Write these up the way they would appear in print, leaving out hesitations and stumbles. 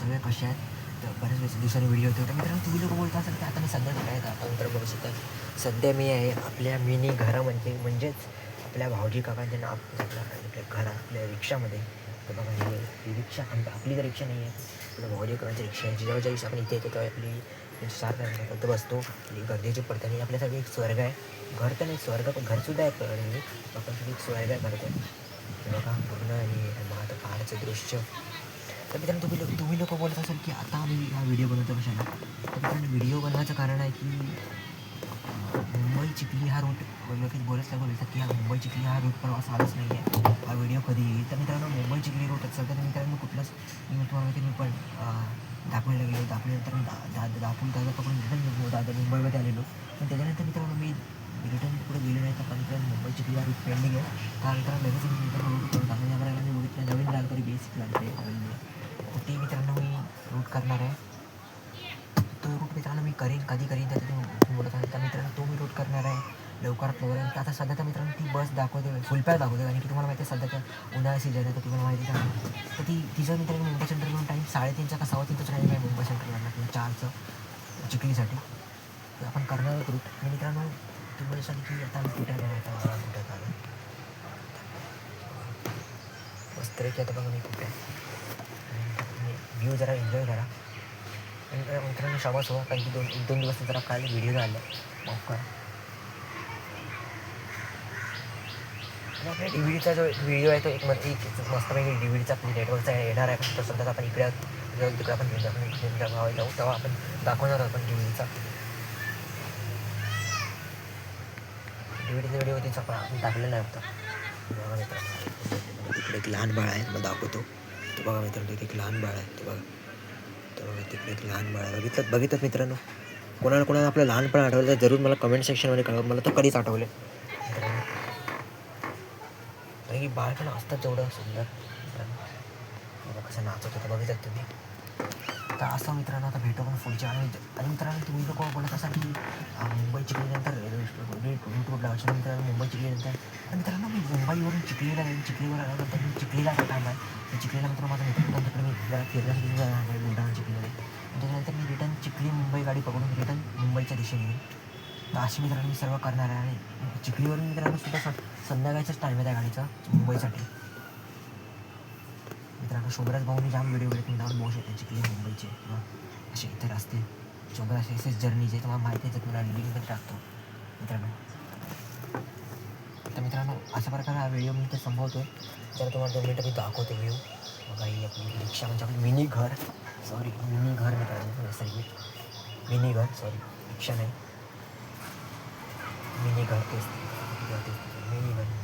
सगळे कसे आहेत. तर बऱ्याच दिवसांनी व्हिडिओ होतो. तर मित्रांनो तुम्ही लोक बोलता असाल की आता मी सध्या कुठे आहे का? तर मित्र बघू शकता सध्या मी आहे आपल्या मिनी घरामध्ये म्हणजेच आपल्या भाऊजी काकांच्या नाव आपल्या घरा आपल्या रिक्षामध्ये. तर बघा ही रिक्षा आपली तर रिक्षा नाही आहे. आपल्या भाऊजी काकांची रिक्षा आहे. जेव्हा ज्यावेळेस आपण इथे येतो तेव्हा आपली 4 फक्त बसतो. आपली गरजेची पडते आणि आपल्यासाठी एक स्वर्ग आहे. घर तर नाही स्वर्ग पण घरसुद्धा आहे म्हणजे आपल्यासाठी एक स्वर्ग आहे करतो. बघा पूर्ण आणि मग आता पहाडचं दृश्य. तर मित्रांनो तुम्ही लोक बोलत असाल की आता आम्ही हा व्हिडिओ बनवतो कशाला. तर मित्रांनो व्हिडिओ बनवायचं कारण आहे की मुंबई चिखली हा रूट लोक बोलतात की हा मुंबई चिखली हा रूट प्रवास आलाच नाही आहे. हा व्हिडिओ कधी येईल. तर मित्रांनो मुंबई चिखली रूट असेल तर मित्रांनो कुठलाच मी तुम्हाला मी पण दापोलीला गेलो. दापोलीनंतर दापोली दादा पकडून रिटर्न दादा मुंबईमध्ये आलेलो. पण त्याच्यानंतर मित्रांनो मी रिटर्न पुढे गेलो नाही. तर मित्रांनो मुंबई चिखली हा रूट पेंडिंग आहे. त्या मित्रांनो लगेच मी मित्रांनो रूट करून टाकून यावर मी बघितलं नवीन लालपरी बेसिक लालपरी तर ते मित्रांनो मी रूट करणार आहे. तो रूट मित्रांनो मी कधी करीन तर तुम्ही बोलत आहे. तर मित्रांनो तो मी रूट करणार आहे लवकरात लवकर. आता सध्या तर मित्रांनो ती बस दाखवते फुलपॅक दाखवते कारण की तुम्हाला माहिती आहे सध्याच्या उन्हाळा सीजन आहे. तर तुम्हाला माहिती आहे तर तिचं मित्रांनो मुंबई सेंट्रलवरून टाईम 3:30चा का 3:15चा टाईम आहे मुंबई सेंट्रलला किंवा 4चं चिखलीसाठी. तर आपण करणार आहोत रूट. आणि मित्रांनो तुम्ही बोलशाल की आता आम्ही कुठे आलो आता कुठे आलो मस्त की आता बघा मी कुठे आहे. व्ह्यू जरा एन्जॉय करा. आणि मित्रांनो क्षमाच हो कारण की 2 दिवस जरा काल व्हिडिओ झाला माफ करा. आणि आपल्या डी व्ही डीचा जो व्हिडिओ आहे तो एक मस्तपैकी डी व्ही डीचा आपली नेटवर्कचा येणार आहे. तर सध्या आपण इकडे तिकडे आपण गावात जाऊ तेव्हा आपण दाखवणार आहोत आपण डी व्ही डीचा व्हिडिओ तिचा आपण टाकलेला आहे होता. बघा मित्रांनो तिकडे एक लहान बाळ आहे मला दाखवतो. तर बघा मित्रांनो तिथे एक लहान बाळ आहे. तर बघा तिकडे एक लहान बाळ आहे. बघितलं मित्रांनो कोणाला आपलं लहानपण आठवलं तर जरूर मला कमेंट सेक्शनमध्ये कळवा. मला तर कधीच आठवले मित्रांनो कारण की बाळपण असतात तेवढं सुंदर. मित्रांनो कसं नाचत होतं बघितलं तुम्ही. तर असं मित्रांनो आता भेटू पण पुढच्या आणि मित्रांनो तुम्ही लोक बोलत असाल की मुंबई चिखलीनंतर रूट लावायच्या मित्रांनो मुंबई चिखलीनंतर. तर मित्रांनो मी मुंबईवरून चिखलीला जाईन. चिखलीवर आल्यानंतर मी चिखलीला काम आहे. चिखलीला मित्र माझा मित्र तिकडे मी जरा फिरण्यासाठी जाणार आहे बुलढाणा चिखलीमध्ये. त्याच्यानंतर मी रिटर्न चिखली मुंबई गाडी पकडून रिटर्न मुंबईच्या दिशेने येईल. तर अशी मित्रांनो मी सर्व करणार आहे. आणि चिखलीवरून मित्रांनो सुद्धा संध्याकाळचाच टाईम आहे त्या गाडीचा मुंबईसाठी. मित्रांनो शोभराज भाऊनी जाम व्हिडिओ वगैरे तुम्ही जाऊन बघू शकता चिखली मुंबईचे किंवा असे इतर असते शोभराज असेच जर्नीचे तुम्हाला माहिती आहे तुम्हाला लिंक पण टाकतो मित्रांनो. तर मित्रांनो अशा प्रकारे हा व्हिडिओ मी इथे संपवतो. तर तुम्हाला 2 मिनटं मी दाखवतो व्ह्यू. बघा ही आपली रिक्षा म्हणजे आपली मिनी घर मित्रांनो सॉरी मिनी घर रिक्षा नाही मिनी घर तेच मिनी घर.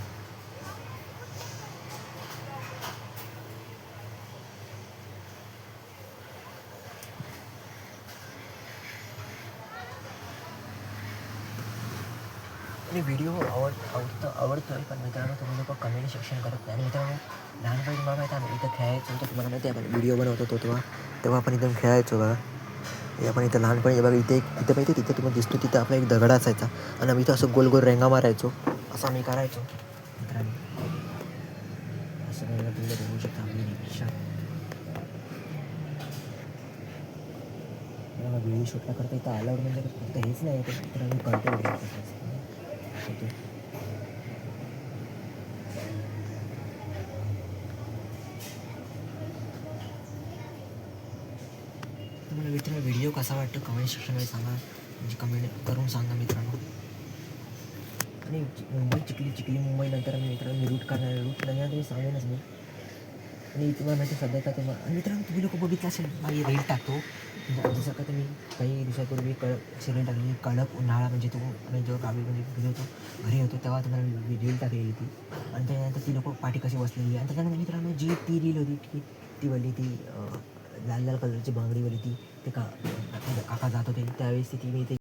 आणि व्हिडिओ आवडतो आहे पण मित्रांनो तुम्ही लोक कमेंट सेक्शन करत नाही. आणि मित्रांनो लहानपणी तुम्हाला माहिती आहे इथं खेळायचो होतं तुम्हाला माहिती आहे आपण व्हिडिओ बनवत होतो तेव्हा आपण इथून खेळायचो बघा. हे आपण इथं लहानपणी बघा इथे माहिती आहे तिथं तुम्हाला दिसतो तिथं आपला एक दगड असायचा आणि आम्ही इथं असं गोल रेंगा मारायचो असं आम्ही करायचो मित्रांनो. असं करायला तुम्ही बघू शकता आपली रिक्षा. मला व्हिडिओ शूटला करता इथं आल्यावर म्हणजे फक्त हेच नाही तर आम्ही करतो व्हिडिओ. तुम्हाला मित्रांनो व्हिडिओ कसा वाटतो कमेंट सेक्शनमध्ये सांगा म्हणजे कमेंट करून सांगा मित्रांनो. आणि मुंबई चिखली मुंबईनंतर मी मित्रांनो मी रूट करणार रूट नाही तुम्ही सांगेनच मी. आणि तुम्हाला माहिती सध्या का तेव्हा आणि मित्रांनो तुम्ही लोक बघितलं असेल माझी रील टाकतो म्हणजे जसं का तुम्ही काही दिवसापूर्वी रील टाकली कडक उन्हाळा म्हणजे तो आणि जेव्हा गावी म्हणजे घरी होतो तेव्हा तुम्हाला मी रील टाकलेली ती. आणि त्याच्यानंतर ती लोक पाठी कशी बसलेली आणि त्याच्यानंतर मित्रांनो जी ती रील होती ती वाली ती लाल कलरची बांगडीवाली ती ते काका जात होते त्यावेळेस ती मी ते